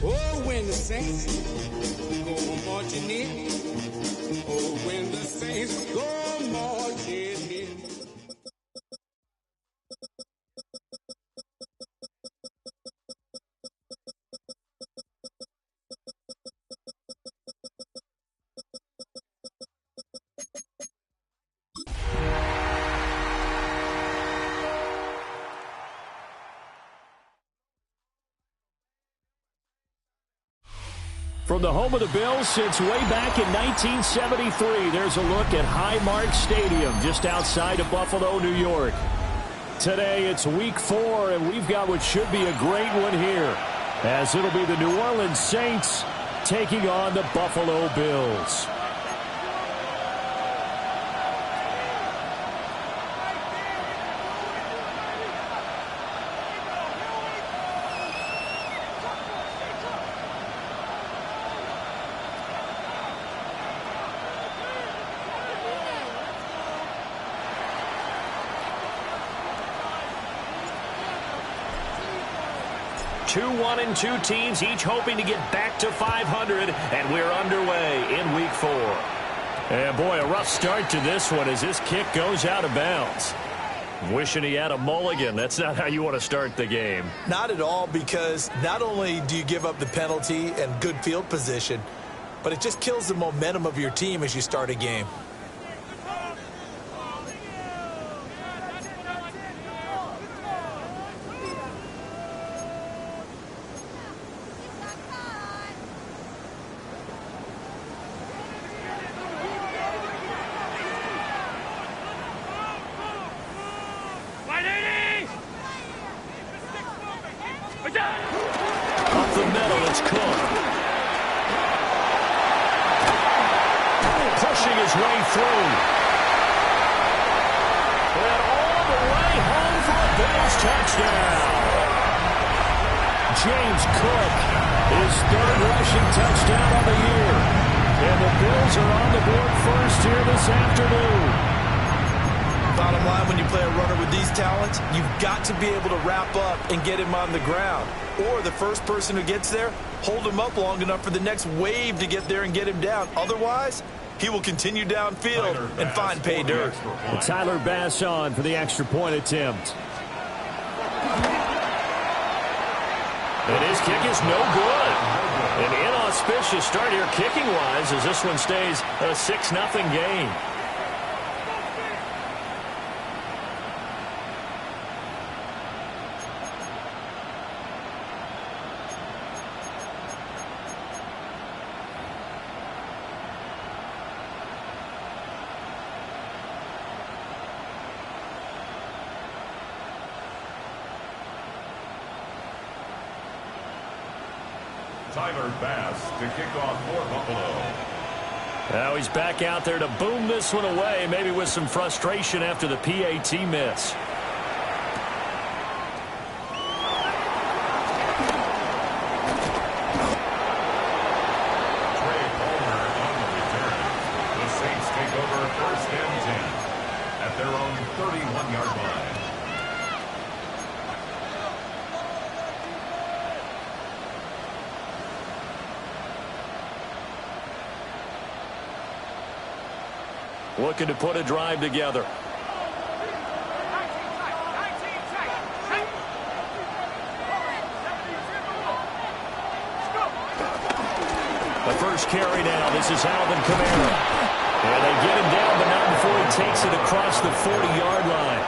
Oh, when the saints go marching in. Oh, when the saints go marching in. From the home of the Bills since way back in 1973, there's a look at Highmark Stadium just outside of Buffalo, New York. Today it's week 4, and we've got what should be a great one here, as it'll be the New Orleans Saints taking on the Buffalo Bills. Two 1-2 teams, each hoping to get back to 500, and we're underway in week 4. And boy, a rough start to this one as this kick goes out of bounds. Wishing he had a mulligan. That's not how you want to start the game. Not at all, because not only do you give up the penalty and good field position, but it just kills the momentum of your team as you start a game. Up the middle, it's Cook. Pushing his way through. And all the way home for a Bills touchdown. James Cook, his 3rd rushing touchdown on the year. And the Bills are on the board first here this afternoon. Bottom line, when you play a runner with these talents, you've got to be able to wrap up and get him on the ground. Or the first person who gets there, hold him up long enough for the next wave to get there and get him down. Otherwise, he will continue downfield and find pay dirt. Tyler Bass on for the extra point attempt. And his kick is no good. An inauspicious start here kicking-wise as this one stays a 6-0 game. Tyler Bass to kick off for Buffalo. Now he's back out there to boom this one away, maybe with some frustration after the PAT miss. Trey Palmer on the return. The Saints take over 1st and 10 at their own 31-yard line. Looking to put a drive together. The first carry now. This is Alvin Kamara. And they get him down, but not before he takes it across the 40-yard line.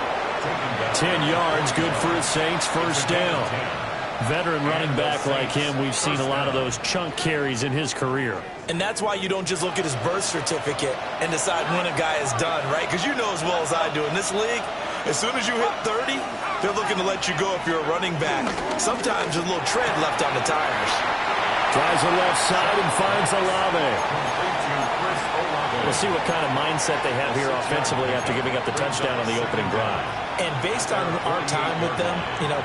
10 yards, good for the Saints. First down. Veteran running back like him, we've seen a lot of those chunk carries in his career. And that's why you don't just look at his birth certificate and decide when a guy is done, right? Because you know as well as I do, in this league, as soon as you hit 30, they're looking to let you go if you're a running back. Sometimes there's a little tread left on the tires. Tries the left side and finds Olave. We'll see what kind of mindset they have here offensively after giving up the touchdown on the opening drive. And based on our time with them,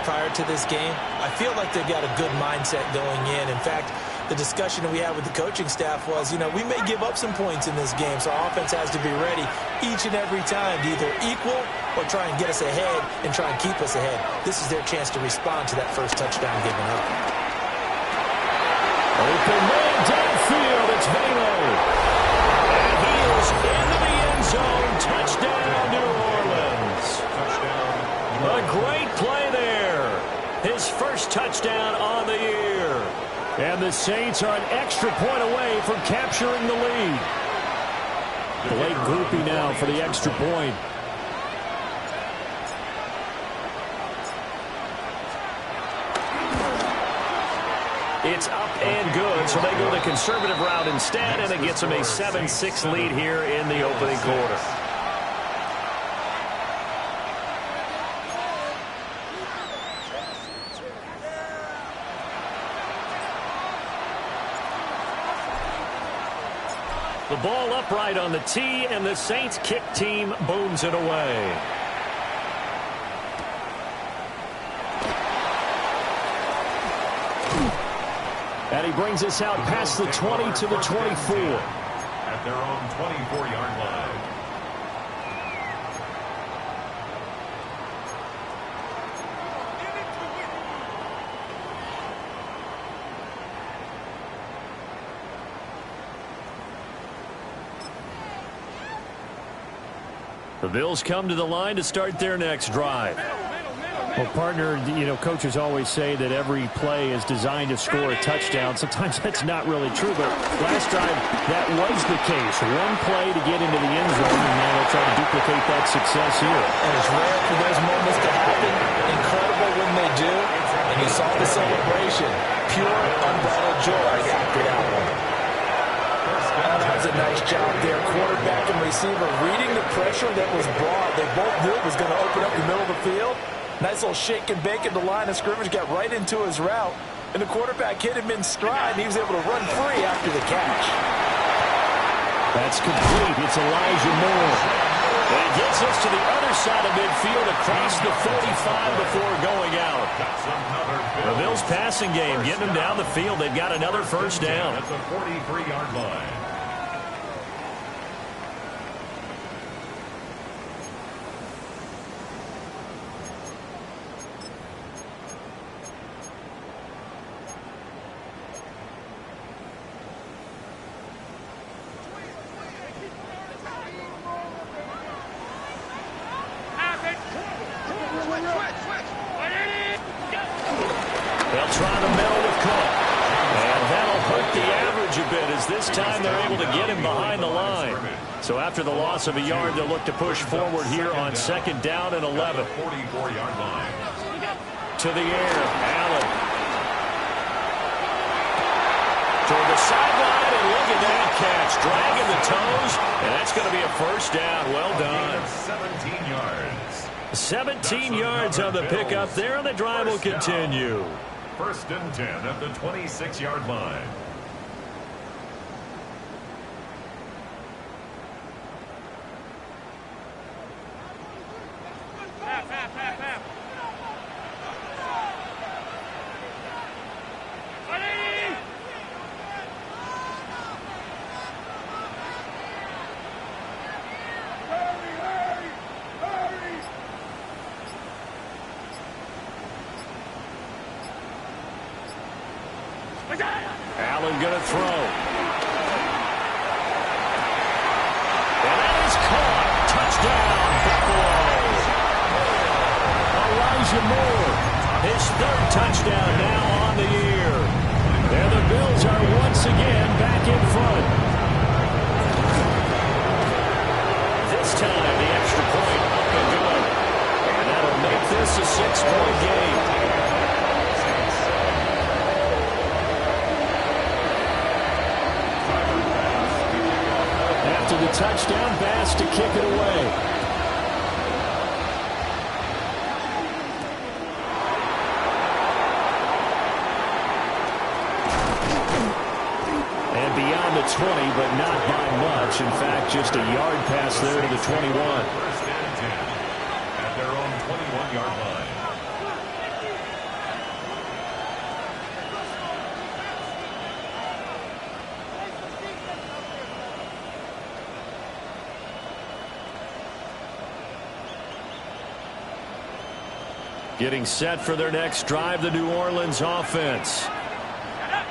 prior to this game, I feel like they've got a good mindset going in. In fact, the discussion that we had with the coaching staff was, we may give up some points in this game, so our offense has to be ready each and every time to either equal or try and get us ahead and try and keep us ahead. This is their chance to respond to that first touchdown given up. Open man downfield, it's Velo. And he is into the end zone. Touchdown, New Orleans. A great play there. His first touchdown on the year. And the Saints are an extra point away from capturing the lead. Blake Grupe now for the extra point. It's up and good, so they go the conservative route instead, and it gets them a 7-6 lead here in the opening quarter. The ball upright on the tee, and the Saints kick team booms it away. And he brings us out past the 20 to the 24. At their own 24-yard line. The Bills come to the line to start their next drive. Well, partner, coaches always say that every play is designed to score a touchdown. Sometimes that's not really true, but last drive, that was the case. One play to get into the end zone, and now they'll try to duplicate that success here. And it's rare for those moments to happen. Incredible when they do. And you saw the celebration. Pure, unbridled joy after that one. That was a nice job there. Quarterback and receiver reading the pressure that was brought. They both knew it was going to open up the middle of the field. Nice little shake and bake at the line of scrimmage, got right into his route. And the quarterback hit him in stride, and he was able to run free after the catch. That's complete. It's Elijah Moore. And it gets us to the other side of midfield across the 45 before going out. The Bills passing game, getting them down the field. They've got another first down. At the 43-yard line. They'll try to meddle with Cook. And that'll hurt the average a bit as this time they're able to get him behind the line. So after the loss of a yard, they'll look to push forward here on second down and 11. 44-yard line. To the air, Allen. Toward the sideline, and look at that catch. Dragging the toes, and that's going to be a first down. Well done. 17 yards. 17 yards on the pickup there, and the drive will continue. First and 10 at the 26-yard line. Allen going to throw. And that is caught. Touchdown, Buffalo. Elijah Moore, his third touchdown now on the year. And the Bills are once again back in front. This time, the extra point up and good. And that'll make this a 6-point game. After the touchdown pass to kick it away. And beyond the 20, but not by much. In fact, just a yard pass there to the 21. First and 10 at their own 21-yard line. Getting set for their next drive, the New Orleans offense.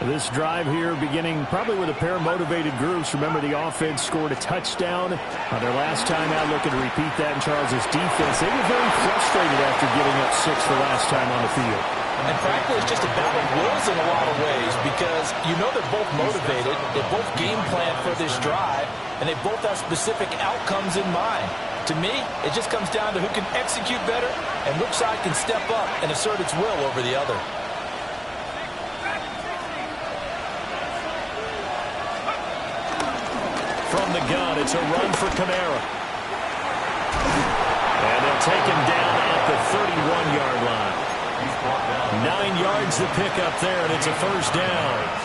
This drive here beginning probably with a pair of motivated groups. Remember, the offense scored a touchdown on their last time out, looking to repeat that in Charles' defense. They were very frustrated after giving up 6 the last time on the field. And frankly, it's just a battle of wills in a lot of ways because you know they're both motivated, they both game plan for this drive, and they both have specific outcomes in mind. To me, it just comes down to who can execute better and which side can step up and assert its will over the other. From the gun, it's a run for Kamara. And they'll take him down at the 31-yard line. 9 yards to pick up there, and it's a first down.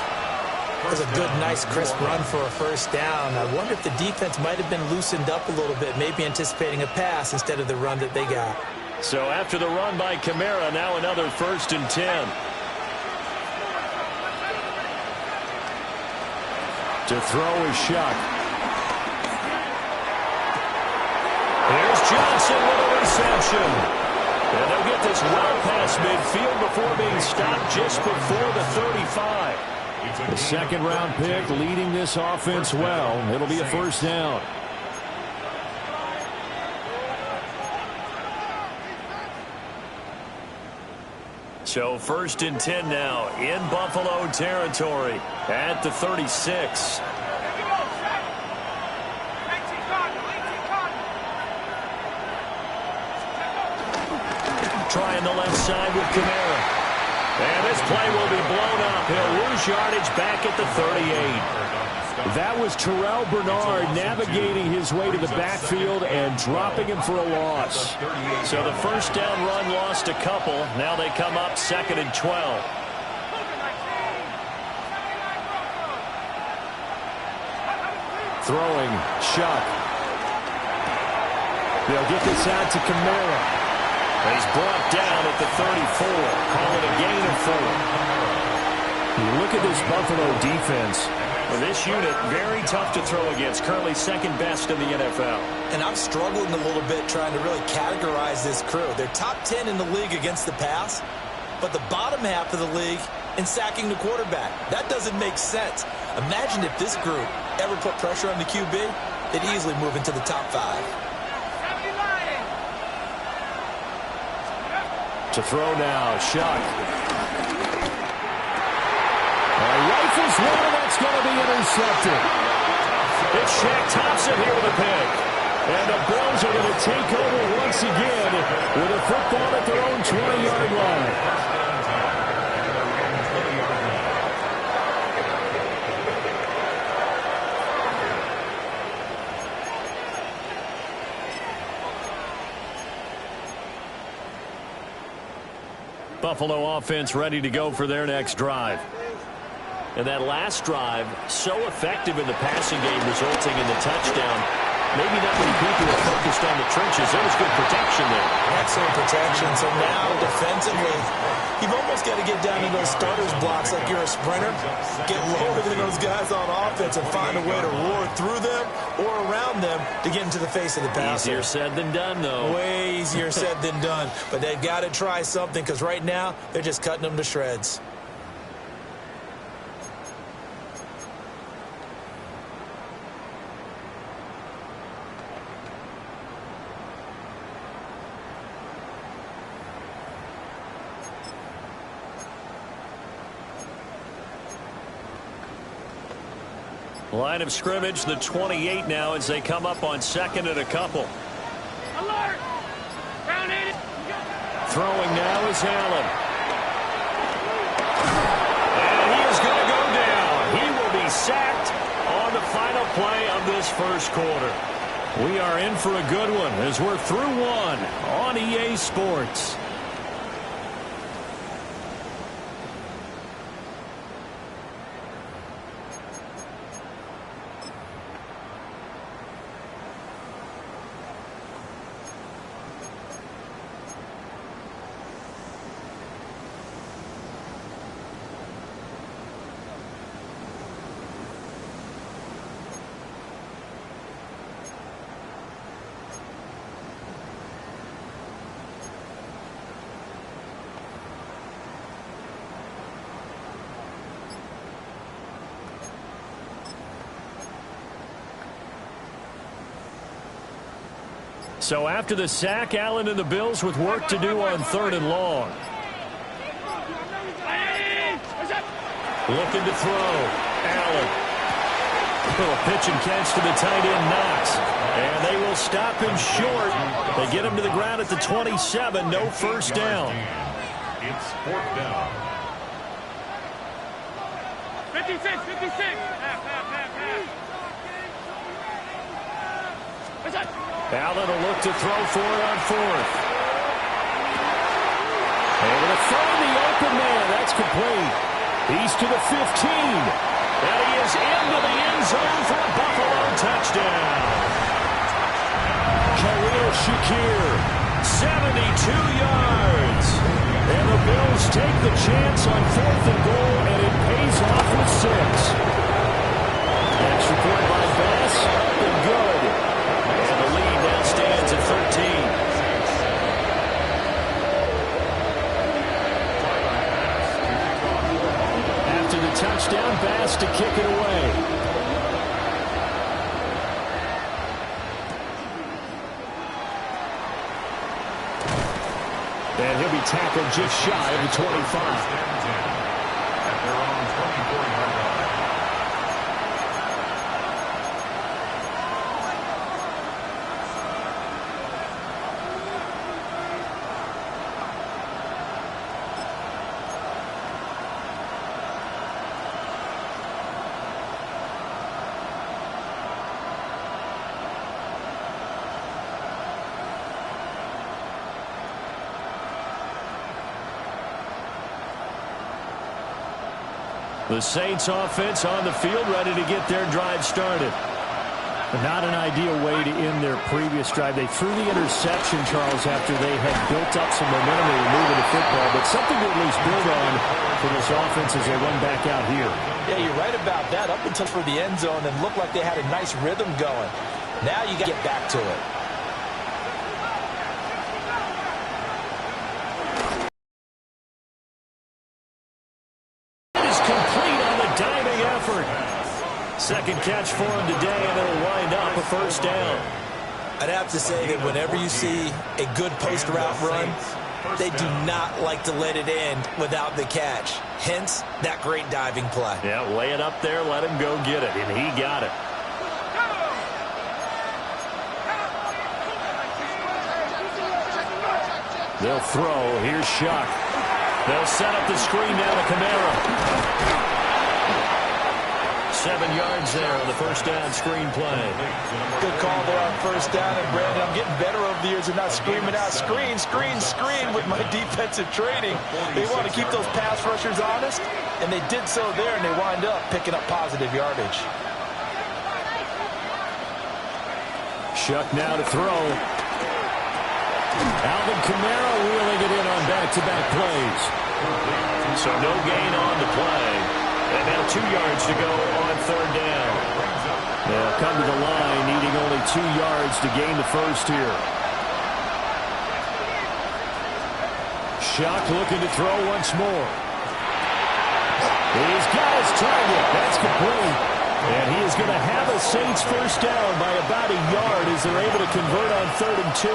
That was a good, nice, crisp run for a first down. I wonder if the defense might have been loosened up a little bit, maybe anticipating a pass instead of the run that they got. So after the run by Kamara, now another 1st and 10. To throw is Shuck. Here's Johnson with a reception. And they'll get this well past midfield before being stopped just before the 35. The second-round pick leading this offense well. It'll be a first down. So 1st and 10 now in Buffalo territory at the 36. Trying the left side with Kamara. And this play will be blown up. He'll lose yardage back at the 38. That was Terrell Bernard navigating his way to the backfield and dropping him for a loss. So the first down run lost a couple. Now they come up 2nd and 12. Throwing, Shuck. They'll get this out to Kamara. He's brought down at the 34. Call it a gain of 4. You look at this Buffalo defense. Well, this unit, very tough to throw against. Currently second best in the NFL. And I'm struggling a little bit trying to really categorize this crew. They're top 10 in the league against the pass, but the bottom half of the league in sacking the quarterback. That doesn't make sense. Imagine if this group ever put pressure on the QB, they'd easily move into the top 5. To throw now, Shuck. Rifles one, and that's going to be intercepted. It's Shaq Thompson here with a pick. And the Bills are going to take over once again with a football at their own 20-yard line. Buffalo offense ready to go for their next drive. And that last drive, so effective in the passing game, resulting in the touchdown. Maybe not many people are focused on the trenches. There was good protection there. Excellent protection. So now, defensively, you've almost got to get down to those starters blocks like you're a sprinter. Get lower than those guys on offense and find a way to roar through them or around them to get into the face of the passer. Easier said than done, though. Way easier said than done. But they've got to try something because right now, they're just cutting them to shreds. Line of scrimmage, the 28 now as they come up on 2nd and a couple. Alert! Throwing now is Allen. And he is going to go down. He will be sacked on the final play of this first quarter. We are in for a good one as we're through one on EA Sports. So after the sack, Allen and the Bills with work to do on 3rd and long. Looking to throw. Allen. A pitch and catch to the tight end, Knox. And they will stop him short. They get him to the ground at the 27. No first down. It's 4th down. 56. Allen will look to throw for it on 4th. Able to find the open man. That's complete. He's to the 15. And he is into the end zone for a Buffalo touchdown. Khalil Shakir, 72 yards. And the Bills take the chance on 4th and goal, and it pays off with 6. Next report by Bass, up and good. And the lead now stands at 13. After the touchdown, Bass to kick it away. And he'll be tackled just shy of the 25. At their own 24-yard line. The Saints offense on the field, ready to get their drive started. Not an ideal way to end their previous drive. They threw the interception, Charles, after they had built up some momentum and were moving the football, but something to at least build on for this offense as they run back out here. Yeah, you're right about that. Up until for the end zone and looked like they had a nice rhythm going. Now you got to get back to it. Second catch for him today, and it'll wind up a first down. I'd have to say that whenever you see a good post route run, they do not like to let it end without the catch. Hence, that great diving play. Yeah, lay it up there, let him go get it, and he got it. They'll throw. Here's Shuck. They'll set up the screen down to Kamara. 7 yards there on the first down screen play. Good call there on first down. And, Brandon, I'm getting better over the years and not screaming out, screen, screen, screen with my defensive training. They want to keep those pass rushers honest, and they did so there, and they wind up picking up positive yardage. Shuck now to throw. Alvin Kamara wheeling it in on back-to-back plays. So no gain on the play. And now 2 yards to go on third down. They'll come to the line, needing only 2 yards to gain the first here. Shuck looking to throw once more. He's got his target. That's complete. And he is going to have a Saints first down by about a yard as they're able to convert on 3rd and 2.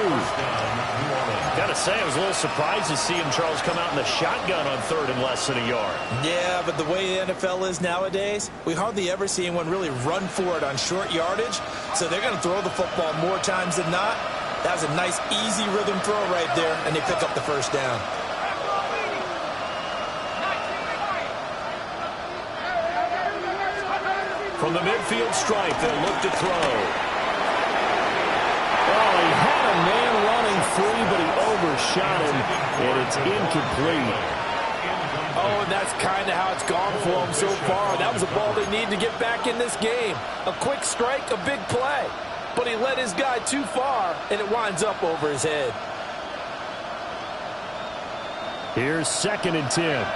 Got to say, I was a little surprised to see him, Charles, come out in the shotgun on 3rd and less than a yard. Yeah, but the way the NFL is nowadays, we hardly ever see anyone really run for it on short yardage. So they're going to throw the football more times than not. That was a nice, easy rhythm throw right there, and they pick up the first down. From the midfield stripe, they'll look to throw. Oh, he had a man running free, but he overshot him, and it's incomplete. Oh, and that's kind of how it's gone for him so far. That was a ball they need to get back in this game. A quick strike, a big play. But he led his guy too far, and it winds up over his head. Here's 2nd and 10.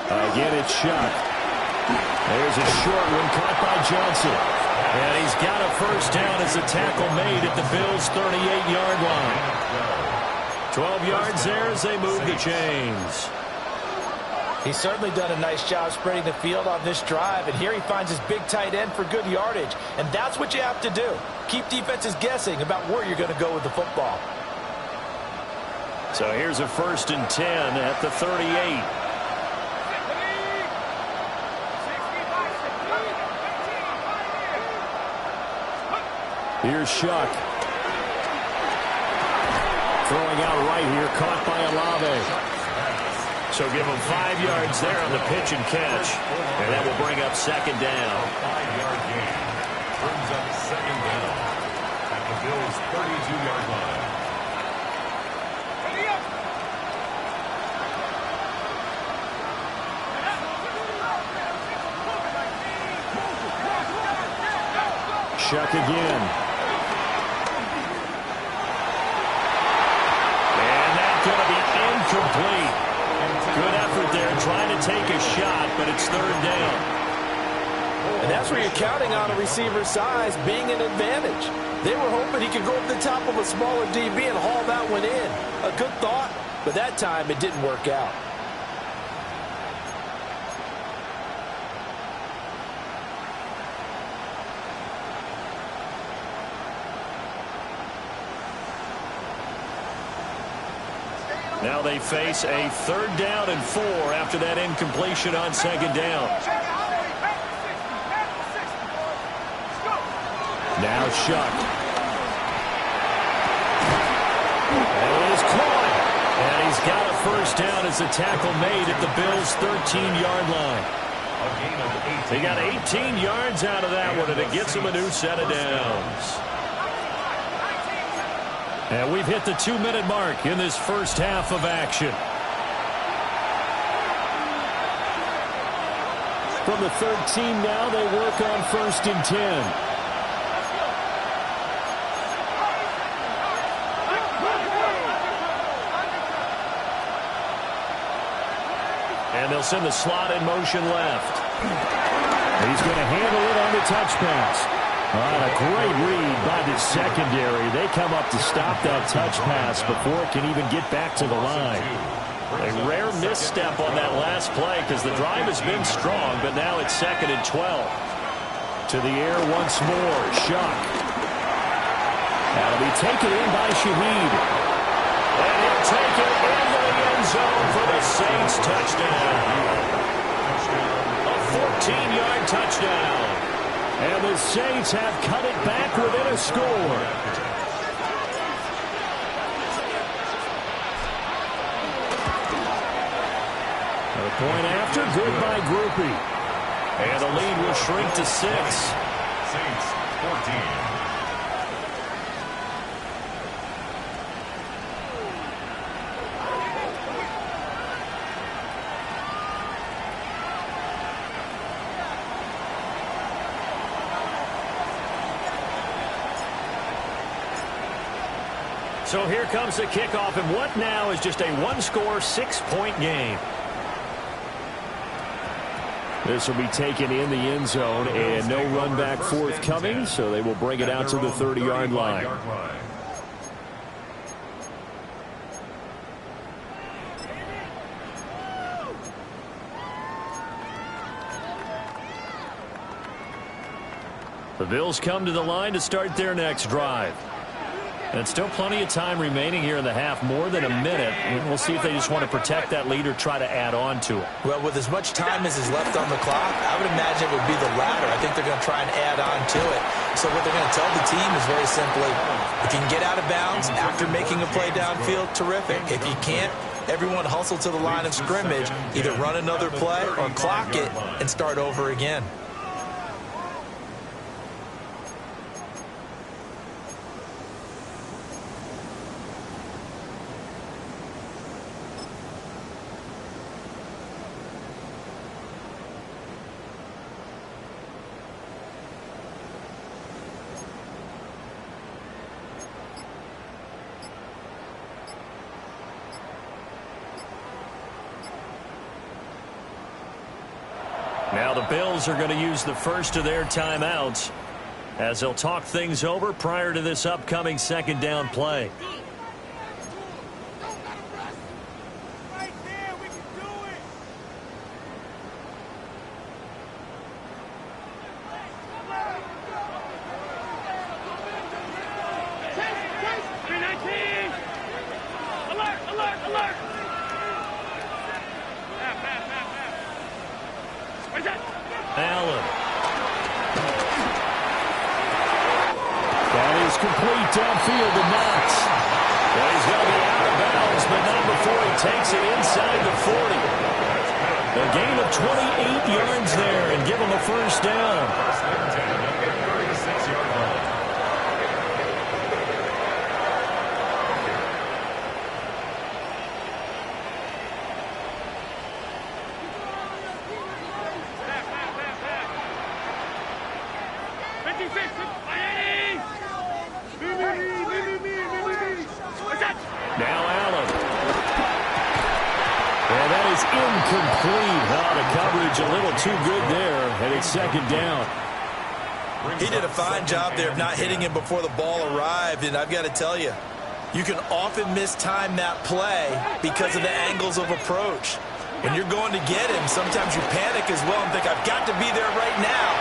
Again, it's Shuck. There's a short one caught by Johnson. And he's got a first down as a tackle made at the Bills' 38-yard line. 12 yards there as they move the chains. He's certainly done a nice job spreading the field on this drive, and here he finds his big tight end for good yardage. And that's what you have to do. Keep defenses guessing about where you're going to go with the football. So here's a 1st and 10 at the 38. Here's Shuck. Throwing out right here, caught by Olave. So give him 5 yards there on the pitch and catch. And that will bring up 2nd down. 5-yard gain. Brings up 2nd down at the Bills' 32-yard line. Shuck again. And that's going to be incomplete. Good effort there trying to take a shot, but it's 3rd down. And that's where you're counting on a receiver's size being an advantage. They were hoping he could go over the top of a smaller DB and haul that one in. A good thought, but that time it didn't work out. Now they face a 3rd down and 4 after that incompletion on 2nd down. Now Shuck. And it is caught. And he's got a 1st down as the tackle made at the Bills' 13-yard line. They got 18 yards out of that one, and it gets them a new set of downs. And we've hit the 2-minute mark in this first half of action. From the 13 now, they work on 1st and 10. And they'll send the slot in motion left. He's going to handle it on the touch pass. A great read by the secondary. They come up to stop that touch pass before it can even get back to the line. A rare misstep on that last play because the drive has been strong, but now it's 2nd and 12. To the air once more. Shuck. That'll be taken in by Shaheed. And he'll take it into the end zone for the Saints touchdown. A 14-yard touchdown. And the Saints have cut it back within a score. A point after, good by Grupe. And the lead will shrink to 6. Saints 14. So here comes the kickoff, and what now is just a one-score, 6-point game. This will be taken in the end zone, and no run back forthcoming, so they will bring it out to the 30-yard line. The Bills come to the line to start their next drive. And still plenty of time remaining here in the half, more than a minute. We'll see if they just want to protect that lead or try to add on to it. Well, with as much time as is left on the clock, I would imagine it would be the latter. I think they're going to try and add on to it. So what they're going to tell the team is very simply, if you can get out of bounds after making a play downfield, terrific. If you can't, everyone hustle to the line of scrimmage, either run another play or clock it and start over again. Now the Bills are going to use the first of their timeouts as they'll talk things over prior to this upcoming 2nd down play. Allen. That is complete downfield to Knox. Well, he's going to be out of bounds, but not before he takes it inside the 40. A gain of 28 yards there and give him a first down. First and 10 at the 36-yard line. Now Allen. And that is incomplete. The coverage a little too good there, and it's second down. He did a fine job there of not hitting him before the ball arrived, and I've got to tell you, you can often mistime that play because of the angles of approach. When you're going to get him, sometimes you panic as well and think, I've got to be there right now.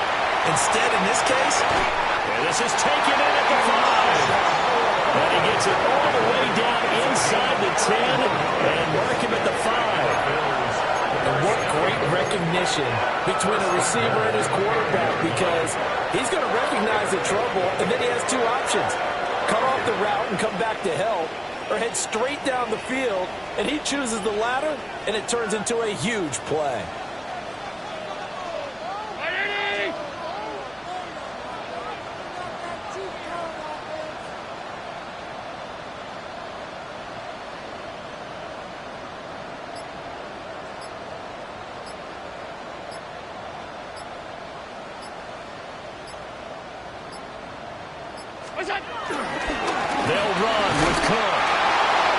Instead, in this case, and this is taken in at the 5. And he gets it all the way down inside the 10 and mark him at the 5. And what great recognition between a receiver and his quarterback, because he's going to recognize the trouble, and then he has two options. Cut off the route and come back to help, or head straight down the field, and he chooses the latter, and it turns into a huge play. They'll run with Cook.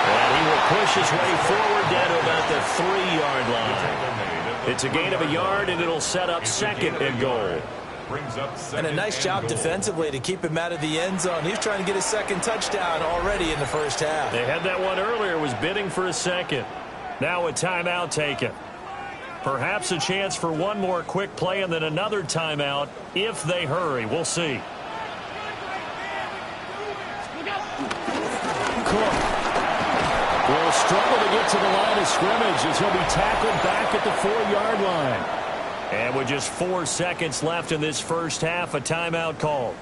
And he will push his way forward down to about the 3-yard line. It's a gain of a yard, and it'll set up second and goal. And a nice job defensively to keep him out of the end zone. He's trying to get his second touchdown already in the first half. They had that one earlier, was bidding for a second. Now a timeout taken. Perhaps a chance for one more quick play and then another timeout if they hurry. We'll see. Cook will struggle to get to the line of scrimmage as he'll be tackled back at the 4-yard line. And with just 4 seconds left in this first half, a timeout called.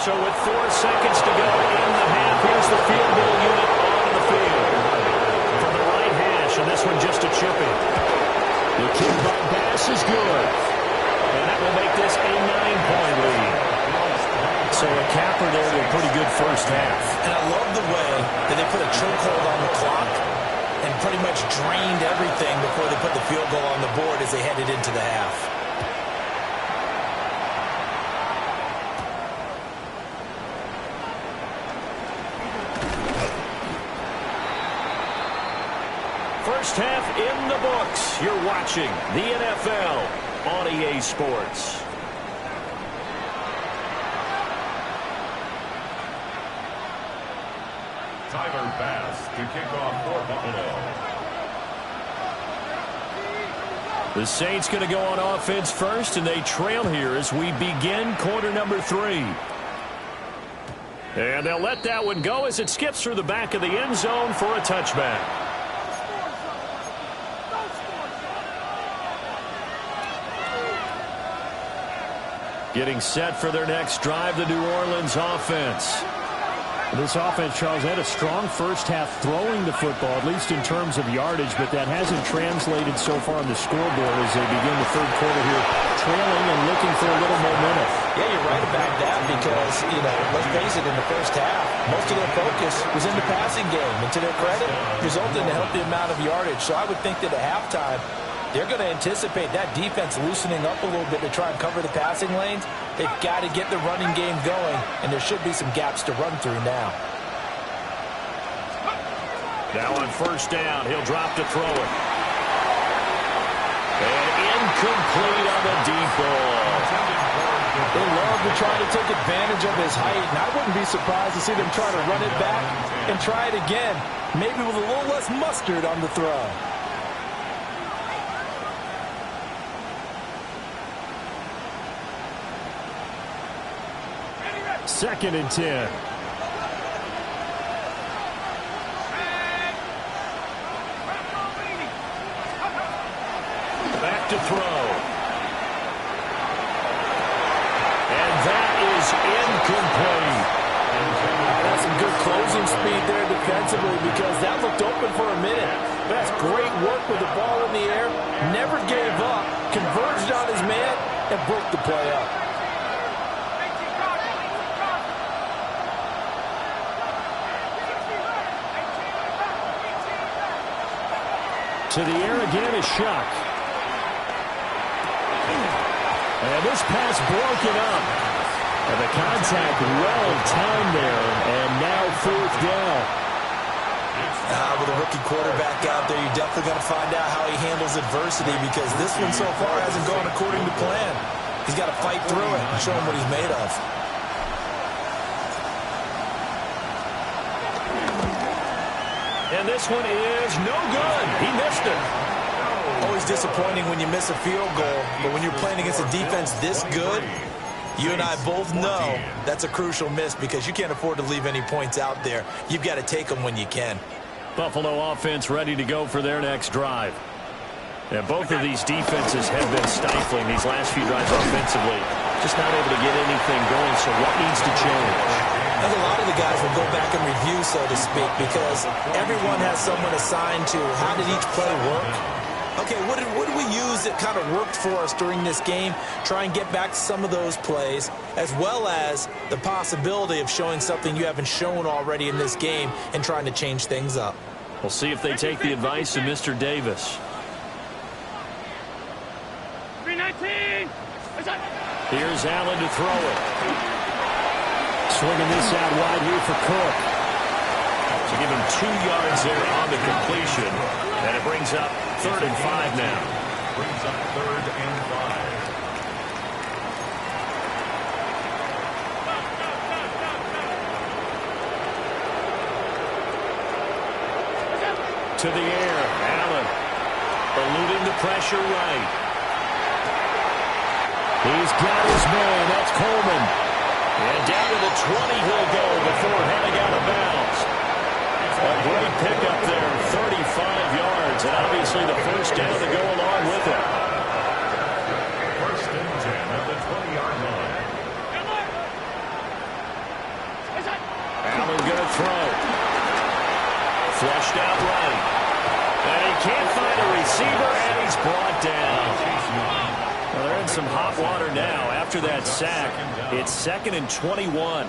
So with 4 seconds to go in the half, here's the field goal unit onto the field. From the right hash, and this one just a chip in. The kick by Bass is good. And that will make this a 9-point lead. So a capper there to a pretty good first half. And I love the way that they put a chokehold on the clock and pretty much drained everything before they put the field goal on the board as they headed into the half. First half in the books. You're watching the NFL on EA Sports. Tyler Bass to kick off for Buffalo. The Saints going to go on offense first, and they trail here as we begin quarter number 3. And they'll let that one go as it skips through the back of the end zone for a touchback. Getting set for their next drive, the New Orleans offense. This offense, Charles, had a strong first half throwing the football, at least in terms of yardage, but that hasn't translated so far on the scoreboard as they begin the third quarter here, trailing and looking for a little momentum. Yeah, you're right about that because, let's face it, in the first half, most of their focus was in the passing game. And to their credit, resulted in a healthy amount of yardage. So I would think that at halftime, they're going to anticipate that defense loosening up a little bit to try and cover the passing lanes. They've got to get the running game going, and there should be some gaps to run through now. Now on first down, he'll drop to throw it. And incomplete on the deep ball. They love the trying to take advantage of his height, and I wouldn't be surprised to see them try to run it back and try it again, maybe with a little less mustard on the throw. Second and 10. Back to throw. And that is incomplete. That's some good closing speed there defensively because that looked open for a minute. That's great work with the ball in the air. Never gave up. Converged on his man and broke the play up. To the air again is Shuck. And this pass broken up. And the contact well timed there. And now fourth down. With a rookie quarterback out there, you definitely got to find out how he handles adversity because this one so far hasn't gone according to plan. He's got to fight through it and show him what he's made of. And this one is no good. He missed it. Always disappointing when you miss a field goal, but when you're playing against a defense this good, you and I both know that's a crucial miss because you can't afford to leave any points out there. You've got to take them when you can. Buffalo offense ready to go for their next drive. And both of these defenses have been stifling these last few drives offensively. Just not able to get anything going, so what needs to change? I think a lot of the guys will go back and review, so to speak, because everyone has someone assigned to how did each play work. Okay, what did we use that kind of worked for us during this game? Try and get back to some of those plays, as well as the possibility of showing something you haven't shown already in this game and trying to change things up. We'll see if they take the advice of Mr. Davis. 319. Here's Allen to throw it. Swinging this out wide here for Cook. To give him 2 yards there on the completion. And it brings up 3rd and 5 now. Brings up 3rd and 5. To the air, Allen. Eluding the pressure right. He's got his man, that's Coleman. And down to the 20 he'll go before heading out of bounds. A great pickup there, 35 yards, and obviously the first down to go along with it. 1st and 10 at the 20-yard line. Allen gonna throw. Flushed out right. And he can't find a receiver, and he's brought down. Well, they're in some hot water now after that sack. It's 2nd and 21.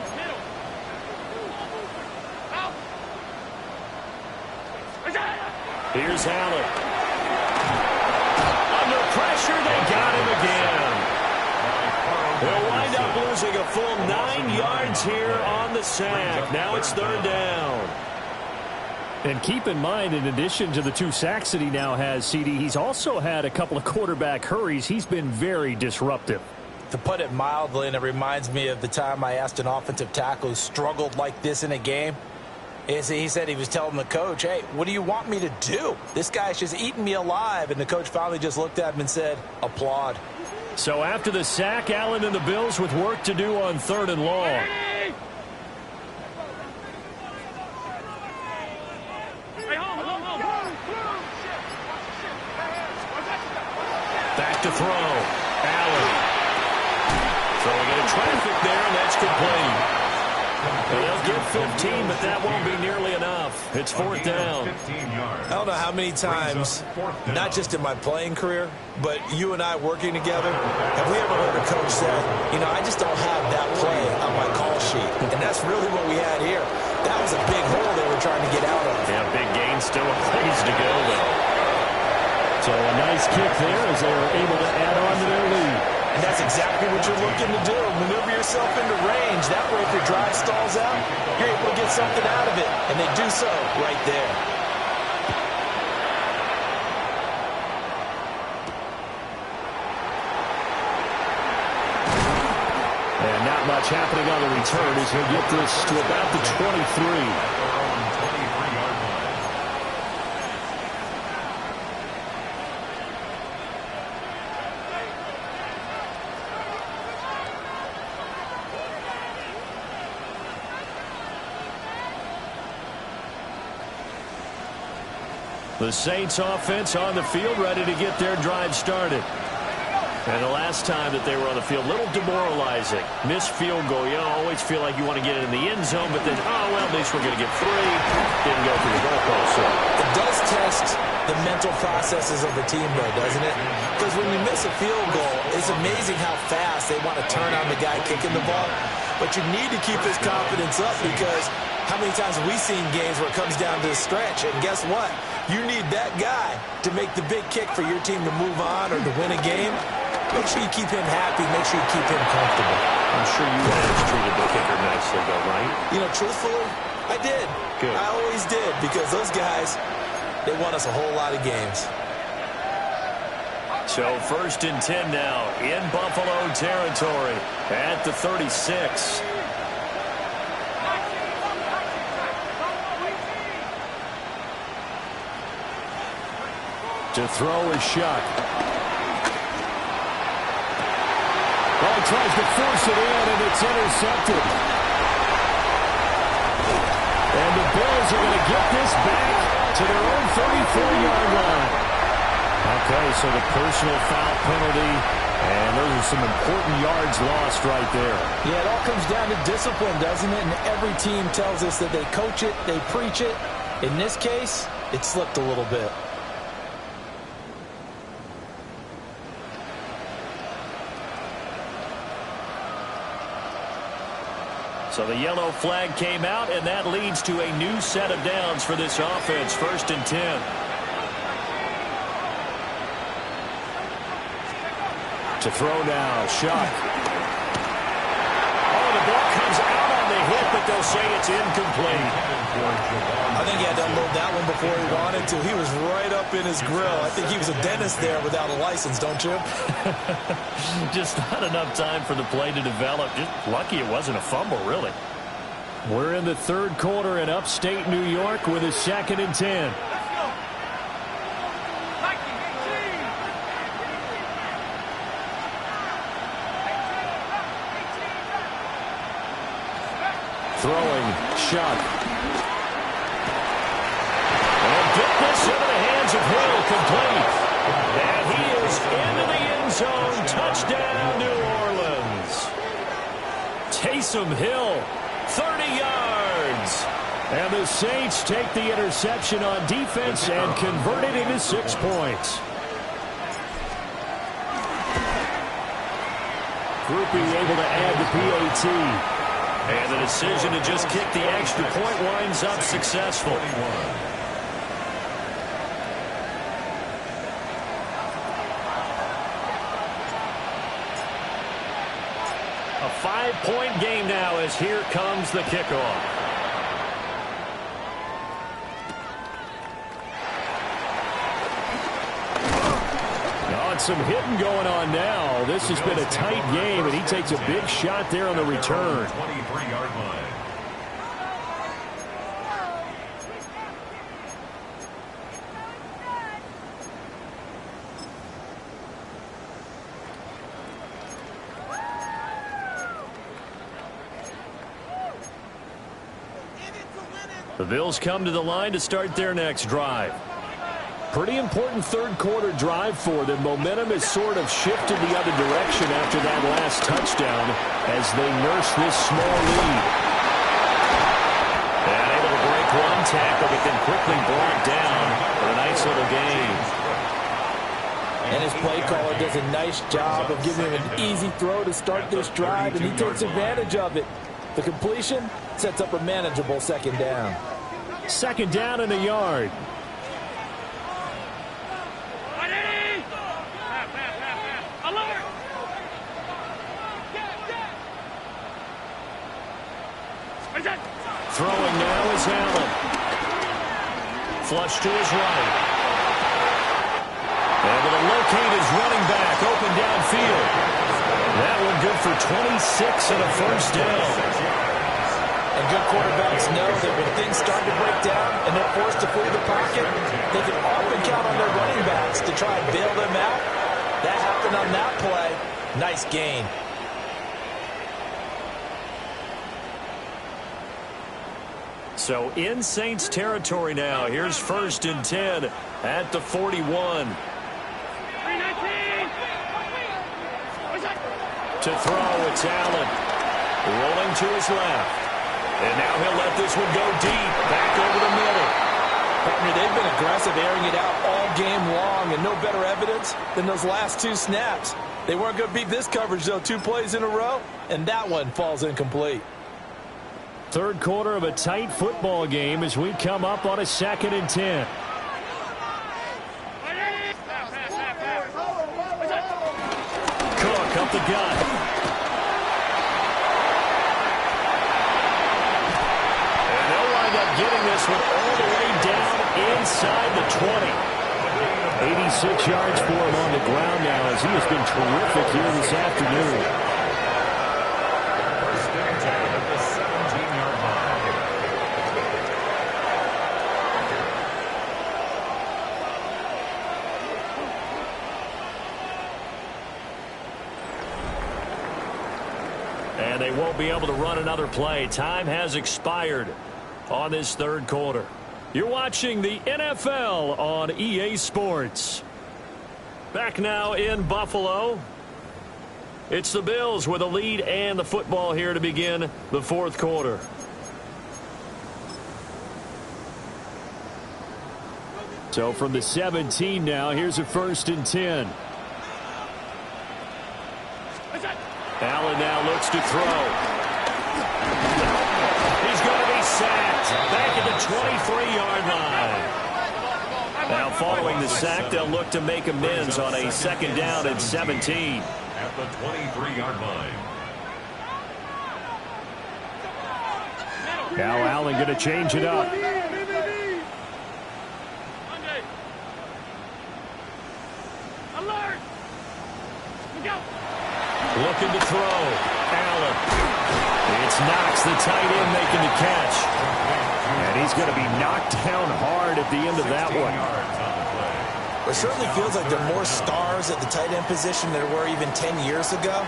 Here's Allen. Under pressure, they got him again. They'll wind up losing a full 9 yards here on the sack. Now it's 3rd down. And keep in mind, in addition to the 2 sacks that he now has, CD, he's also had a couple of quarterback hurries. He's been very disruptive. To put it mildly, and it reminds me of the time I asked an offensive tackle who struggled like this in a game. He said he was telling the coach, hey, what do you want me to do? This guy's just eating me alive. And the coach finally just looked at him and said, applaud. So after the sack, Allen and the Bills with work to do on 3rd and long. Back to throw. Allen. Throwing into traffic there, and that's complete. They'll get 15, but that won't be nearly enough. It's 4th down. I don't know how many times, not just in my playing career, but you and I working together, have we ever heard a coach say, you know, I just don't have that play on my call sheet. And that's really what we had here. That was a big hole they were trying to get out of. Yeah, big gain, still a ways to go, though. So a nice kick there as they were able to add on to their lead. And that's exactly what you're looking to do. Maneuver yourself into range. That way, if your drive stalls out, you're able to get something out of it. And they do so right there. And Not much happening on the return as he'll get this to about the 23. The Saints offense on the field, ready to get their drive started. And the last time that they were on the field, a little demoralizing. Missed field goal. You always feel like you want to get it in the end zone, but then, oh, well, at least we're going to get 3. Didn't go through the goalpost. So it does test the mental processes of the team, though, doesn't it? Because when you miss a field goal, it's amazing how fast they want to turn on the guy kicking the ball. But you need to keep his confidence up because how many times have we seen games where it comes down to the stretch? And guess what? You need that guy to make the big kick for your team to move on or to win a game. Make sure you keep him happy. Make sure you keep him comfortable. I'm sure you guys treated the kicker nicely, though, right? You know, truthfully, I did. Good. I always did because those guys, they won us a whole lot of games. So 1st and 10 now in Buffalo territory at the 36. To throw is Shuck. Oh, he tries to force it in, and it's intercepted. And the Bills are going to get this back to their own 34-yard line. Okay, so the personal foul penalty, and those are some important yards lost right there. Yeah, it all comes down to discipline, doesn't it? And every team tells us that they coach it, they preach it. In this case, it slipped a little bit. So the yellow flag came out, and that leads to a new set of downs for this offense. 1st and 10. To throw now, Shuck. Oh, the ball comes out on the hit, but they'll say it's incomplete. I think he had to unload that one before he wanted to. He was right up in his grill. I think he was a dentist there without a license, don't you? Just not enough time for the play to develop. Just lucky it wasn't a fumble, really. We're in the 3rd quarter in upstate New York with a 2nd and 10. Throwing, Shuck. And get this into the hands of Hill, complete. And he is into the end zone. Touchdown, New Orleans. Taysom Hill, 30 yards. And the Saints take the interception on defense and convert it into 6 points. Groupie able to add the PAT. And the decision to just kick the extra point winds up successful. A 5-point game now as here comes the kickoff. Some hitting going on now. This has been a tight game, and he takes a big shot there on the return. 23-yard line. The Bills come to the line to start their next drive. Pretty important 3rd quarter drive for them. Momentum has sort of shifted the other direction after that last touchdown as they nurse this small lead. And able to break one tackle, but then quickly brought down for a nice little gain. And his play caller does a nice job of giving him an easy throw to start this drive, and he takes advantage of it. The completion sets up a manageable 2nd down. 2nd down in a yard. Throwing now is Allen. Flush to his right. Able to locate his running back open downfield. That one good for 26 and a first down. And good quarterbacks know that when things start to break down and they're forced to flee the pocket, they can often count on their running backs to try and bail them out. That happened on that play. Nice gain. So in Saints territory now. Here's 1st and 10 at the 41. To throw, it's Allen. Rolling to his left. And now he'll let this one go deep. Back over the middle. Partner, they've been aggressive, airing it out all game long, and no better evidence than those last 2 snaps. They weren't going to beat this coverage, though, 2 plays in a row, and that one falls incomplete. Third quarter of a tight football game as we come up on a 2nd and 10. Cook up the gut. And they'll wind up getting this one all the way down inside the 20. 86 yards for him on the ground now as he has been terrific here this afternoon. And they won't be able to run another play. Time has expired on this third quarter. You're watching the NFL on EA Sports. Back now in Buffalo. It's the Bills with a lead and the football here to begin the fourth quarter. So from the 17 now, here's a 1st and 10. Allen now looks to throw. He's going to be sacked. Back at the 23-yard line. Now following the sack, they'll look to make amends on a 2nd down and 17. At the 23-yard line. Now Allen going to change it up. Alert! Look out! Looking to throw. Allen. It's Knox, the tight end, making the catch. And he's going to be knocked down hard at the end of that one. It certainly feels like there are more stars at the tight end position than there were even 10 years ago.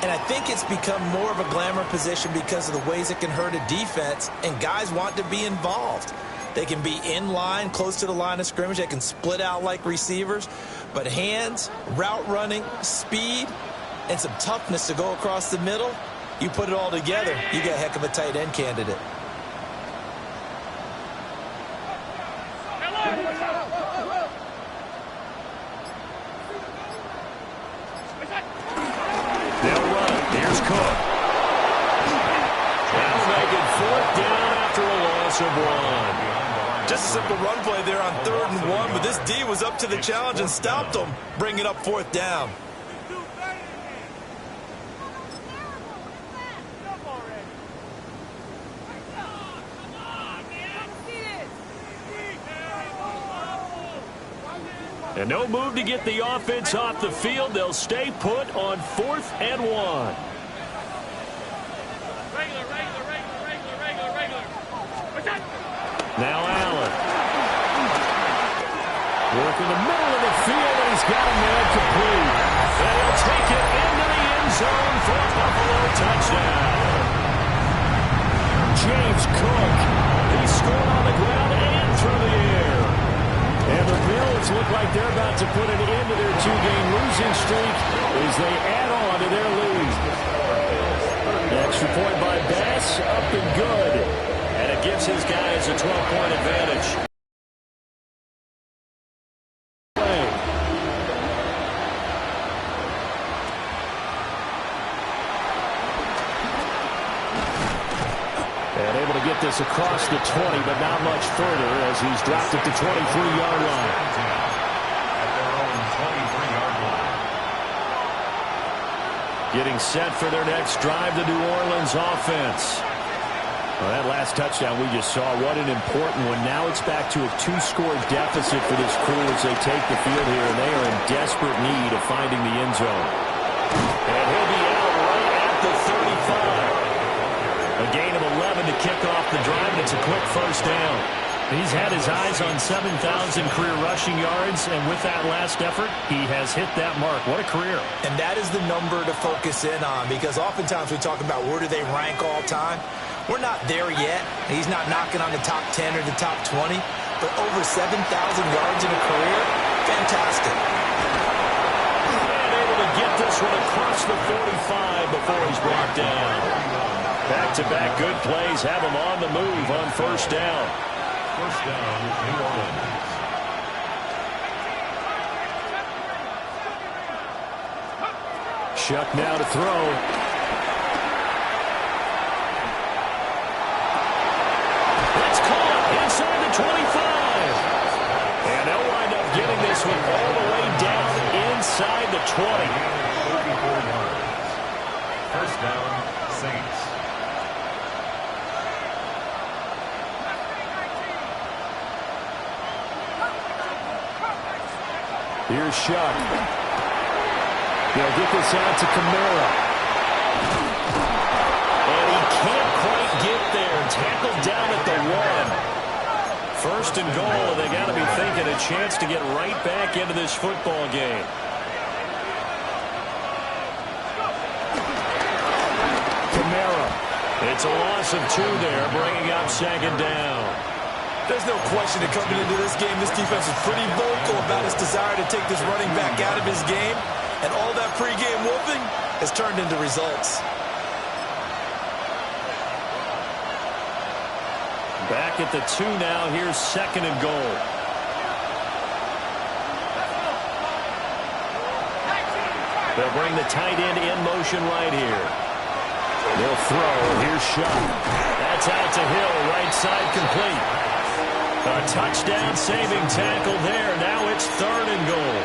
And I think it's become more of a glamour position because of the ways it can hurt a defense, and guys want to be involved. They can be in line, close to the line of scrimmage. They can split out like receivers. But hands, route running, speed, and some toughness to go across the middle, you put it all together, you get a heck of a tight end candidate. They'll run. Here's Cook. That'll make it 4th down after a loss of 1. Just a simple run play there on 3rd and 1, but this D was up to the challenge and stopped them, bringing up 4th down. And no move to get the offense off the field. They'll stay put on 4th and 1. Regular. Now Allen. Working the middle of the field, and he's got a man complete. And he'll take it into the end zone for a Buffalo touchdown. James Cook. He scored on the ground and through the air. And the Bills look like they're about to put an end to their 2-game losing streak as they add on to their lead. Extra point by Bass, up and good. And it gives his guys a 12-point advantage. And able to get this across the 20, but not much further as he's dropped at the 23-yard line. At their own 23-yard line. Getting set for their next drive, the New Orleans offense. Well, that last touchdown we just saw, what an important one. Now it's back to a 2-score deficit for this crew as they take the field here, and they are in desperate need of finding the end zone. And he'll first down. He's had his eyes on 7,000 career rushing yards, and with that last effort, he has hit that mark. What a career. And that is the number to focus in on, because oftentimes we talk about where do they rank all time. We're not there yet. He's not knocking on the top 10 or the top 20, but over 7,000 yards in a career, fantastic. And able to get this one across the 45 before he's brought down. Back-to-back good plays have him on the move on first down. First down, New Orleans. Shuck now to throw. That's caught inside the 25. And they'll wind up getting this one all the way down inside the 20. 34 yards. First down, Saints. Here's Shuck. They'll get this out to Kamara. And he can't quite get there. Tackled down at the 1. First and goal, and they got to be thinking a chance to get right back into this football game. Kamara. It's a loss of 2 there, bringing up second down. There's no question that coming into this game, this defense is pretty vocal about its desire to take this running back out of his game. And all that pregame whooping has turned into results. Back at the 2 now. Here's second and goal. They'll bring the tight end in motion right here. They'll throw. Here's Shuck. That's out to Hill. Right side complete. A touchdown saving tackle there. Now it's third and goal.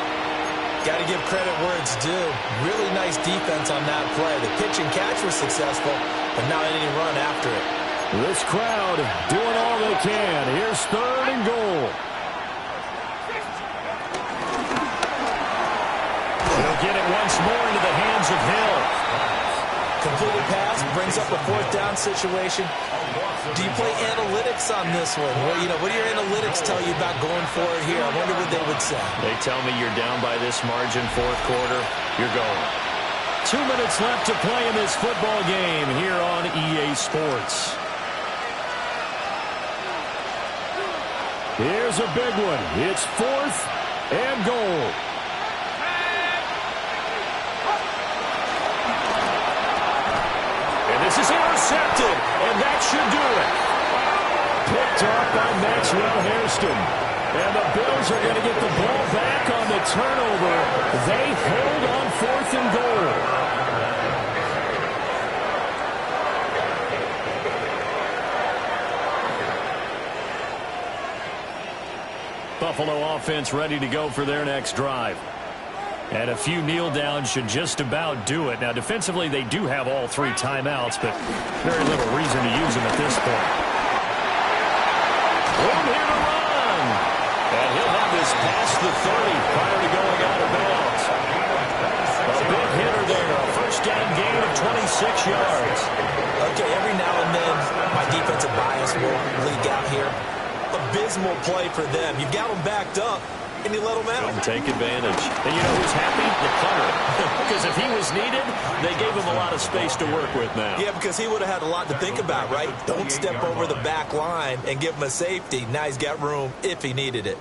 Got to give credit where it's due. Really nice defense on that play. The pitch and catch was successful, but not any run after it. This crowd doing all they can. Here's third and goal. They'll get it once more into the hands of Hill. Completed pass, brings up a fourth down situation. Do you play analytics on this one? Well, what do your analytics tell you about going forward here? I wonder what they would say. They tell me you're down by this margin, fourth quarter, you're going. 2 minutes left to play in this football game here on EA Sports. Here's a big one. It's fourth and goal. And this is intercepted, and that should do it. Picked off by Maxwell Hairston. And the Bills are going to get the ball back on the turnover. They hold on fourth and goal. Buffalo offense ready to go for their next drive. And a few kneel downs should just about do it. Now, defensively, they do have all 3 timeouts, but very little reason to use them at this point. One here to run. And he'll have this past the 30 prior to going out of bounds. A big hitter there. A first down gain of 26 yards. Okay, every now and then, my defensive bias will leak out here. Abysmal play for them. You've got them backed up, and you let them out. And take advantage. And you know who's happy? The punter. Because if he was needed, they gave him a lot of space to work with now. Yeah, because he would have had a lot to think about, right? Don't step over the back line and give him a safety. Now he's got room if he needed it.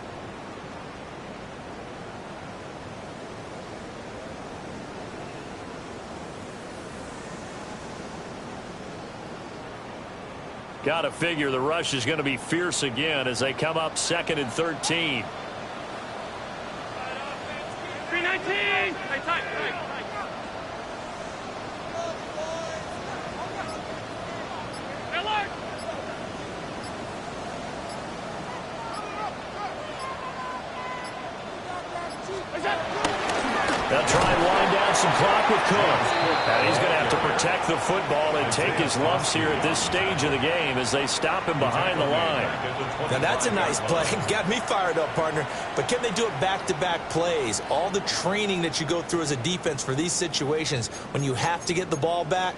Got to figure the rush is going to be fierce again as they come up second and 13. 319. Right side. Right. Alert. They'll try and wind down some clock with Cook. And he's going to have to protect the football and take his lumps here at this stage of the game as they stop him behind the line. Now that's a nice play. Got me fired up, partner. But can they do it back-to-back plays? All the training that you go through as a defense for these situations, when you have to get the ball back,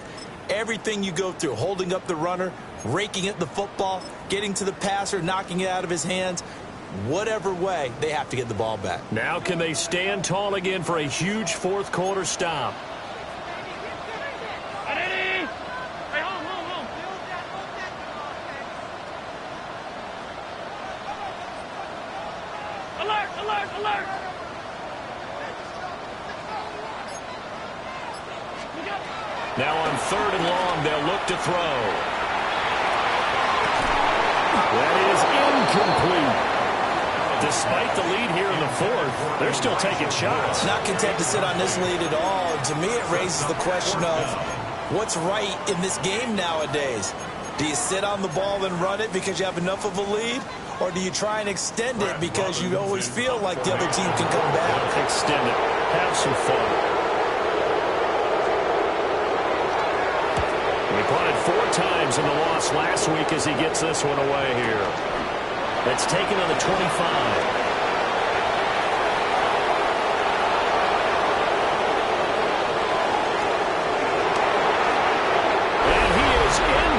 Everything you go through, holding up the runner, raking at the football, getting to the passer, knocking it out of his hands, whatever way, they have to get the ball back. Now can they stand tall again for a huge fourth quarter stop? Ready? Hey, home. Alert! Now on 3rd and long, they'll look to throw. That is incomplete. Despite the lead here in the fourth, they're still taking shots. Not content to sit on this lead at all. To me, it raises the question of what's right in this game nowadays. Do you sit on the ball and run it because you have enough of a lead? Or do you try and extend it because you always feel like the other team can come back? Extend it. Have some fun. He punted 4 times in the loss last week as he gets this one away here. It's taken on the 25.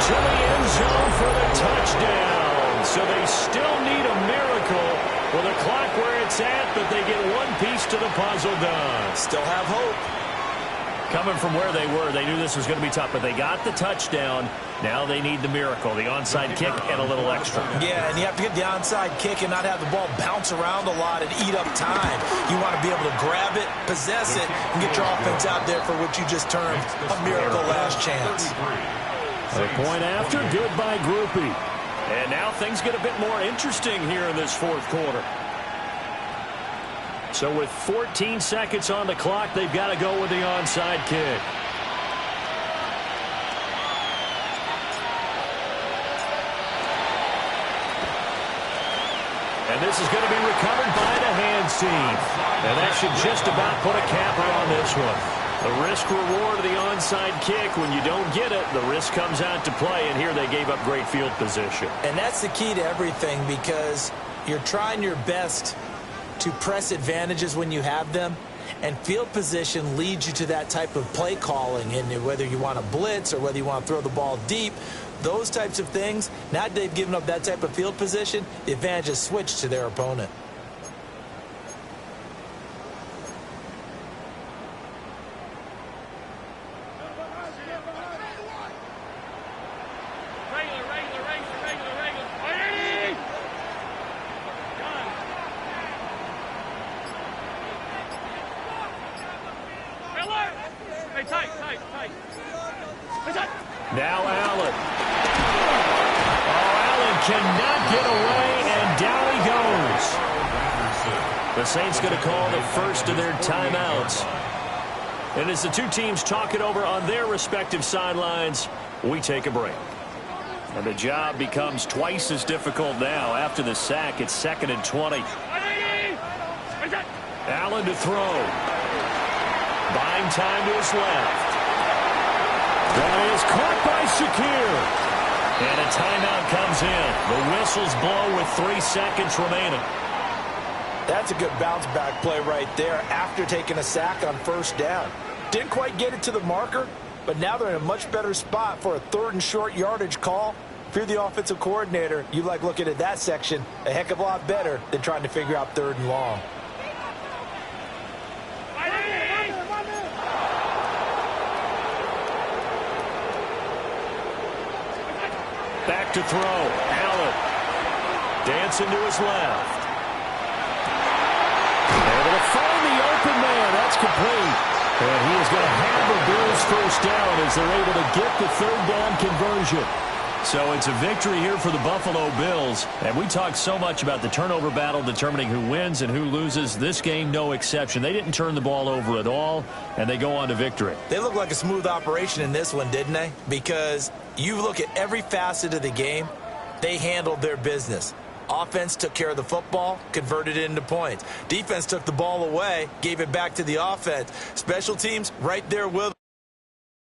To the end zone for the touchdown. So they still need a miracle with the clock where it's at, but they get one piece to the puzzle done. Still have hope. Coming from where they were, they knew this was going to be tough, but they got the touchdown. Now they need the miracle, the onside kick and a little extra. Yeah, and you have to get the onside kick and not have the ball bounce around a lot and eat up time. You want to be able to grab it, possess it, and get your offense out there for what you just termed a miracle last chance. The point after, good by Grupe. And now things get a bit more interesting here in this fourth quarter. So with 14 seconds on the clock, they've got to go with the onside kick. And this is going to be recovered by the hands team. And that should just about put a capper on this one. The risk-reward of the onside kick, when you don't get it, the risk comes out to play, and here they gave up great field position. And that's the key to everything, because you're trying your best to press advantages when you have them, and field position leads you to that type of play calling, and whether you want to blitz or whether you want to throw the ball deep, those types of things, now that they've given up that type of field position, the advantage is switched to their opponent. Now Allen. Oh, Allen cannot get away, and down he goes. The Saints going to call the first of their timeouts. And as the two teams talk it over on their respective sidelines, we take a break. And the job becomes twice as difficult now. After the sack, it's 2nd and 20. Allen to throw. Buying time to his left. That is caught by Shakir. And a timeout comes in. The whistles blow with 3 seconds remaining. That's a good bounce-back play right there after taking a sack on 1st down. Didn't quite get it to the marker, but now they're in a much better spot for a 3rd and short yardage call. If you're the offensive coordinator, you like looking at that section a heck of a lot better than trying to figure out 3rd and long. Back to throw. Allen. Dancing to his left. Able to find the open man. That's complete. And he is going to have the Bills first down as they're able to get the 3rd down conversion. So it's a victory here for the Buffalo Bills. And we talked so much about the turnover battle determining who wins and who loses. This game, no exception. They didn't turn the ball over at all, and they go on to victory. They look like a smooth operation in this one, didn't they? Because you look at every facet of the game, they handled their business. Offense took care of the football, converted it into points. Defense took the ball away, gave it back to the offense. Special teams right there with